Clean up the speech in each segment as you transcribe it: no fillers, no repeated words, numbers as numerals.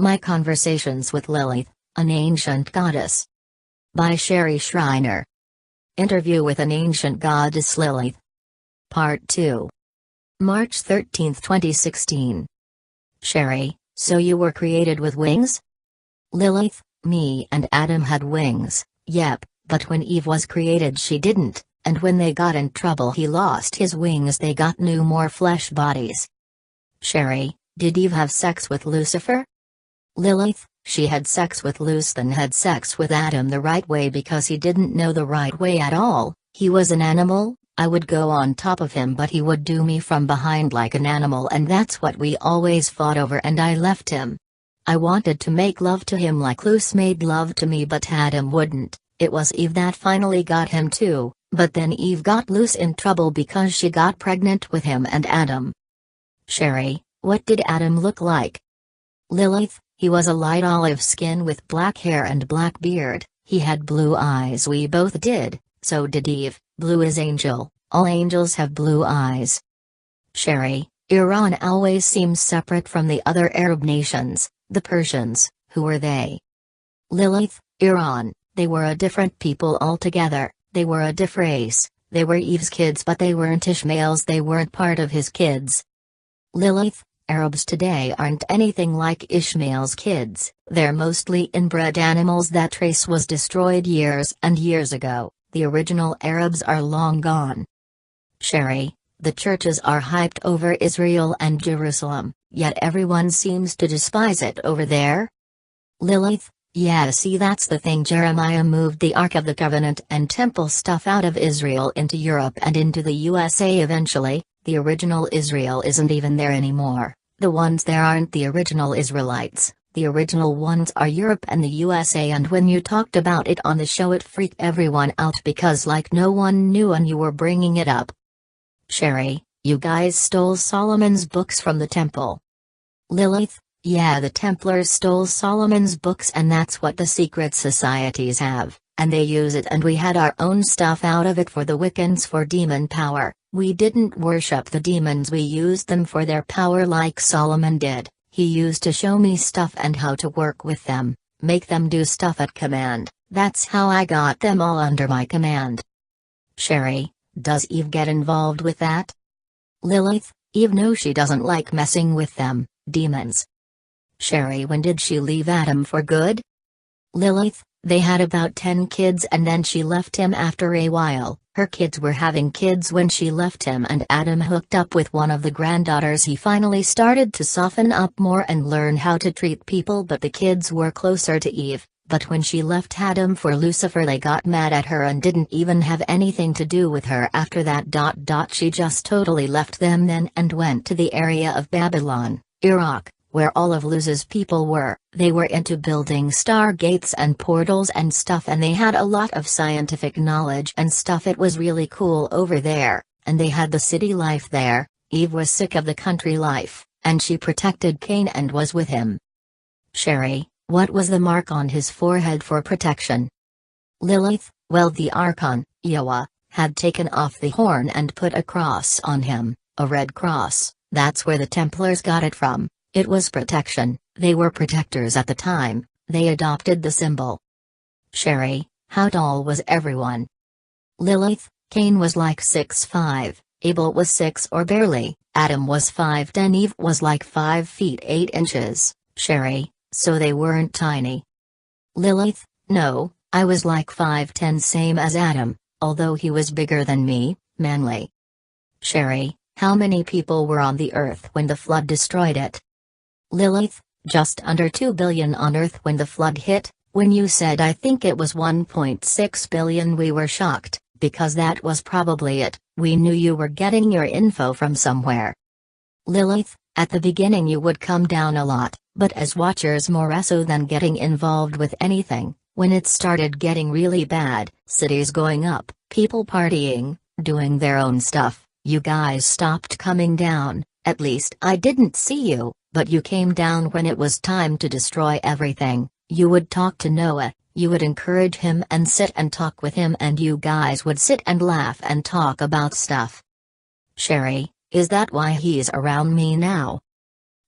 My Conversations with Lilith, an Ancient Goddess. By Sherry Schreiner. Interview with an Ancient Goddess Lilith. Part 2. March 13, 2016. Sherry, so you were created with wings? Lilith, me and Adam had wings, yep, but when Eve was created she didn't, and when they got in trouble he lost his wings, they got new more flesh bodies. Sherry, did Eve have sex with Lucifer? Lilith, she had sex with Lucifer and had sex with Adam the right way because he didn't know the right way at all. He was an animal, I would go on top of him but he would do me from behind like an animal, and that's what we always fought over, and I left him. I wanted to make love to him like Luce made love to me, but Adam wouldn't. It was Eve that finally got him too, but then Eve got Luce in trouble because she got pregnant with him and Adam. Sherry, what did Adam look like? Lilith, he was a light olive skin with black hair and black beard. He had blue eyes, we both did, so did Eve. Blue is angel, all angels have blue eyes. Sherry, Iran always seems separate from the other Arab nations. The Persians, who were they? Lilith, Iran, they were a different people altogether, they were a different race, they were Eve's kids but they weren't Ishmael's, they weren't part of his kids. Lilith, Arabs today aren't anything like Ishmael's kids, they're mostly inbred animals. That race was destroyed years and years ago, the original Arabs are long gone. Sherry, the churches are hyped over Israel and Jerusalem, yet everyone seems to despise it over there? Lilith, yeah, see that's the thing, Jeremiah moved the Ark of the Covenant and temple stuff out of Israel into Europe and into the USA eventually. The original Israel isn't even there anymore. The ones there aren't the original Israelites, the original ones are Europe and the USA, and when you talked about it on the show it freaked everyone out because like no one knew and you were bringing it up. Sherry, you guys stole Solomon's books from the temple. Lilith, yeah, the Templars stole Solomon's books and that's what the secret societies have, and they use it, and we had our own stuff out of it for the Wiccans for demon power. We didn't worship the demons, we used them for their power like Solomon did. He used to show me stuff and how to work with them, make them do stuff at command. That's how I got them all under my command. Sherry, does Eve get involved with that? Lilith, Eve knows she doesn't like messing with them, demons. Sherry, when did she leave Adam for good? Lilith, they had about 10 kids and then she left him after a while. Her kids were having kids when she left him and Adam hooked up with one of the granddaughters. He finally started to soften up more and learn how to treat people, but the kids were closer to Eve. But when she left Adam for Lucifer they got mad at her and didn't even have anything to do with her after that. She just totally left them then and went to the area of Babylon, Iraq, where all of Luce's people were. They were into building stargates and portals and stuff, and they had a lot of scientific knowledge and stuff. It was really cool over there, and they had the city life there. Eve was sick of the country life, and she protected Cain and was with him. Sherry, what was the mark on his forehead for protection? Lilith, well, the Archon, Yahweh, had taken off the horn and put a cross on him, a red cross. That's where the Templars got it from. It was protection, they were protectors at the time, they adopted the symbol. Sherry, how tall was everyone? Lilith, Cain was like 6'5", Abel was 6 or barely, Adam was 5'10", Eve was like 5 feet 8 inches. Sherry, so they weren't tiny. Lilith, no, I was like 5'10", same as Adam, although he was bigger than me, manly. Sherry, how many people were on the earth when the flood destroyed it? Lilith, just under 2 billion on Earth when the flood hit. When you said I think it was 1.6 billion we were shocked, because that was probably it. We knew you were getting your info from somewhere. Lilith, at the beginning you would come down a lot, but as watchers more so than getting involved with anything, when it started getting really bad, cities going up, people partying, doing their own stuff, you guys stopped coming down. At least I didn't see you. But you came down when it was time to destroy everything. You would talk to Noah, you would encourage him and sit and talk with him, and you guys would sit and laugh and talk about stuff. Sherry, is that why he's around me now?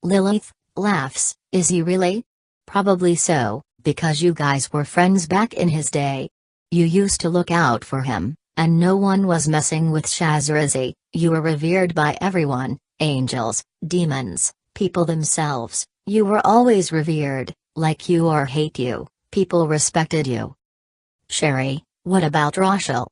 Lilith, laughs, is he really? Probably so, because you guys were friends back in his day. You used to look out for him, and no one was messing with Shazarazi. You were revered by everyone, angels, demons, people themselves. You were always revered, like you or hate you, people respected you. Sherry, what about Rachel?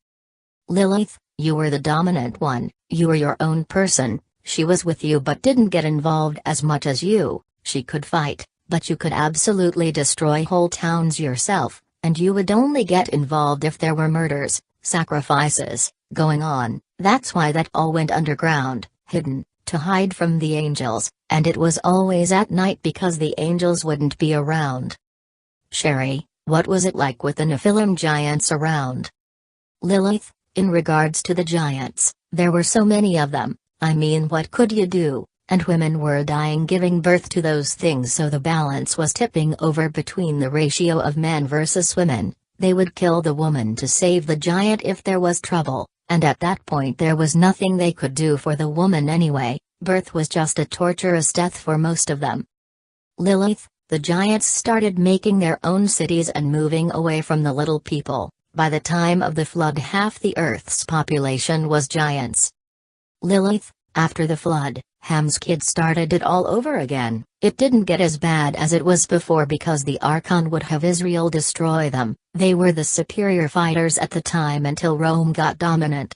Lilith, you were the dominant one, you were your own person. She was with you but didn't get involved as much as you. She could fight, but you could absolutely destroy whole towns yourself, and you would only get involved if there were murders, sacrifices, going on. That's why that all went underground, hidden, to hide from the angels, and it was always at night because the angels wouldn't be around. Sherry, what was it like with the Nephilim giants around? Lilith, in regards to the giants, there were so many of them. I mean, what could you do? And women were dying giving birth to those things, so the balance was tipping over between the ratio of men versus women. They would kill the woman to save the giant if there was trouble, and at that point there was nothing they could do for the woman anyway. Birth was just a torturous death for most of them. Lilith, the giants started making their own cities and moving away from the little people. By the time of the flood, half the Earth's population was giants. Lilith, after the flood, Ham's kids started it all over again. It didn't get as bad as it was before because the Archon would have Israel destroy them. They were the superior fighters at the time until Rome got dominant.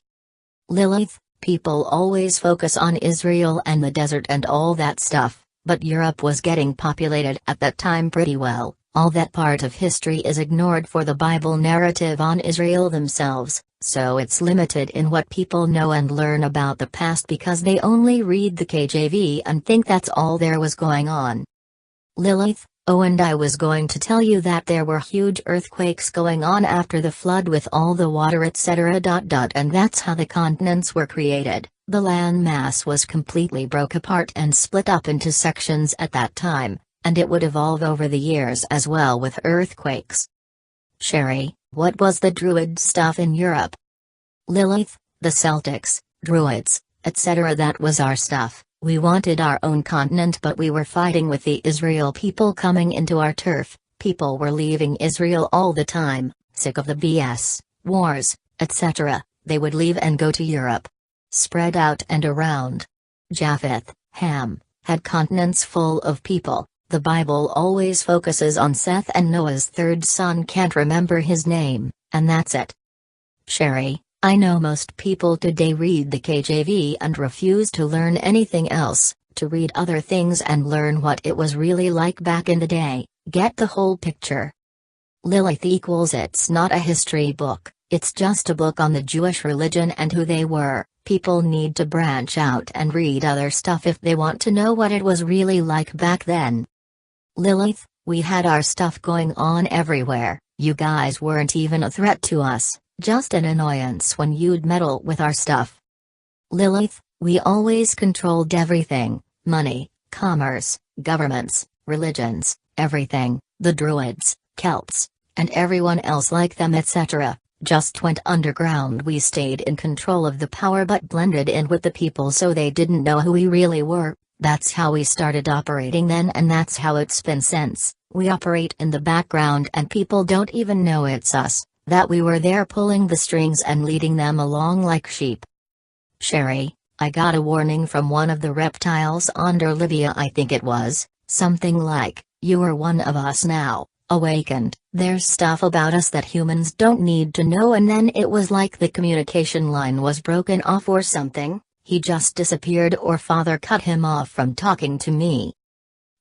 Lilith, people always focus on Israel and the desert and all that stuff, but Europe was getting populated at that time pretty well. All that part of history is ignored for the Bible narrative on Israel themselves, so it's limited in what people know and learn about the past because they only read the KJV and think that's all there was going on. Lilith, oh, and I was going to tell you that there were huge earthquakes going on after the flood with all the water etc. And that's how the continents were created. The land mass was completely broke apart and split up into sections at that time. And it would evolve over the years as well with earthquakes. Sherry, what was the Druid stuff in Europe? Lilith, the Celtics, Druids, etc. That was our stuff. We wanted our own continent, but we were fighting with the Israel people coming into our turf. People were leaving Israel all the time, sick of the BS, wars, etc. They would leave and go to Europe. Spread out and around. Japheth, Ham, had continents full of people. The Bible always focuses on Seth and Noah's third son, can't remember his name, and that's it. Sherry, I know most people today read the KJV and refuse to learn anything else, to read other things and learn what it was really like back in the day, get the whole picture. Lilith equals it's not a history book, it's just a book on the Jewish religion and who they were. People need to branch out and read other stuff if they want to know what it was really like back then. Lilith, we had our stuff going on everywhere. You guys weren't even a threat to us, just an annoyance when you'd meddle with our stuff. Lilith, we always controlled everything, money, commerce, governments, religions, everything. The Druids, Celts, and everyone else like them etc. just went underground. We stayed in control of the power but blended in with the people so they didn't know who we really were. That's how we started operating then, and that's how it's been since. We operate in the background and people don't even know it's us, that we were there pulling the strings and leading them along like sheep. Sherry, I got a warning from one of the reptiles under Libya, I think it was, something like, you are one of us now, awakened. There's stuff about us that humans don't need to know, and then it was like the communication line was broken off or something. He just disappeared or father cut him off from talking to me.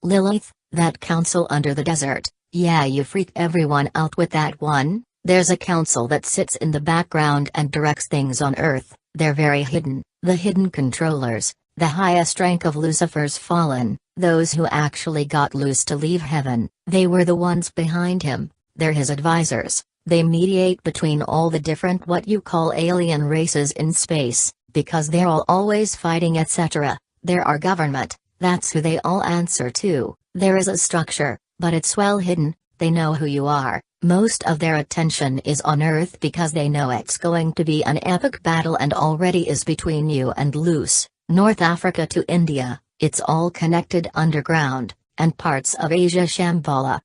Lilith, that council under the desert, yeah, you freak everyone out with that one. There's a council that sits in the background and directs things on Earth. They're very hidden, the hidden controllers, the highest rank of Lucifer's fallen, those who actually got loose to leave heaven. They were the ones behind him, they're his advisors. They mediate between all the different what you call alien races in space. Because they're all always fighting etc. They're our government, that's who they all answer to. There is a structure, but it's well hidden. They know who you are. Most of their attention is on Earth because they know it's going to be an epic battle and already is between you and Luce, North Africa to India. It's all connected underground, and parts of Asia Shambhala.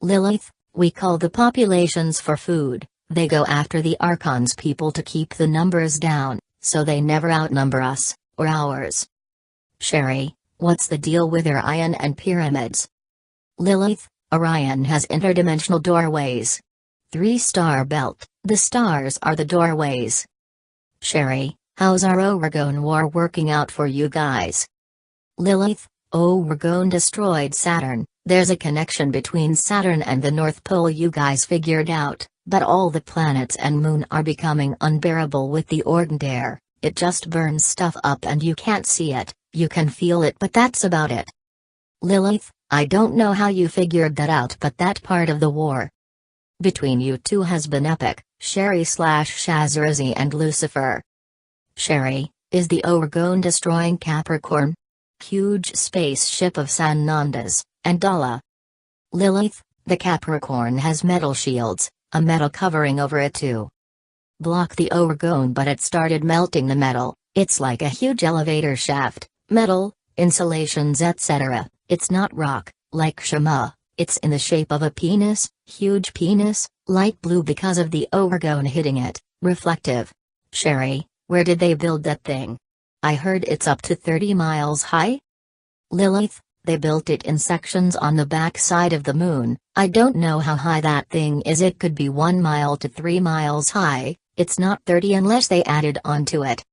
Lilith, we call the populations for food. They go after the Archon's people to keep the numbers down, so they never outnumber us, or ours. Sherry, what's the deal with Orion and pyramids? Lilith, Orion has interdimensional doorways. 3-star belt, the stars are the doorways. Sherry, how's our Oregon war working out for you guys? Lilith, Oregon destroyed Saturn. There's a connection between Saturn and the North Pole you guys figured out, but all the planets and moon are becoming unbearable with the Ordinaire. It just burns stuff up and you can't see it, you can feel it, but that's about it. Lilith, I don't know how you figured that out, but that part of the war between you two has been epic, Sherry/Shazrazi and Lucifer. Sherry, is the Oregon destroying Capricorn? Huge spaceship of Sanandas, and Dala. Lilith, the Capricorn has metal shields, a metal covering over it too. Block the Oregon, but it started melting the metal. It's like a huge elevator shaft, metal, insulations etc. It's not rock, like Shema, it's in the shape of a penis, huge penis, light blue because of the Oregon hitting it, reflective. Sherry, where did they build that thing? I heard it's up to 30 miles high? Lilith, they built it in sections on the back side of the moon. I don't know how high that thing is, it could be 1 mile to 3 miles high, it's not 30 unless they added onto it.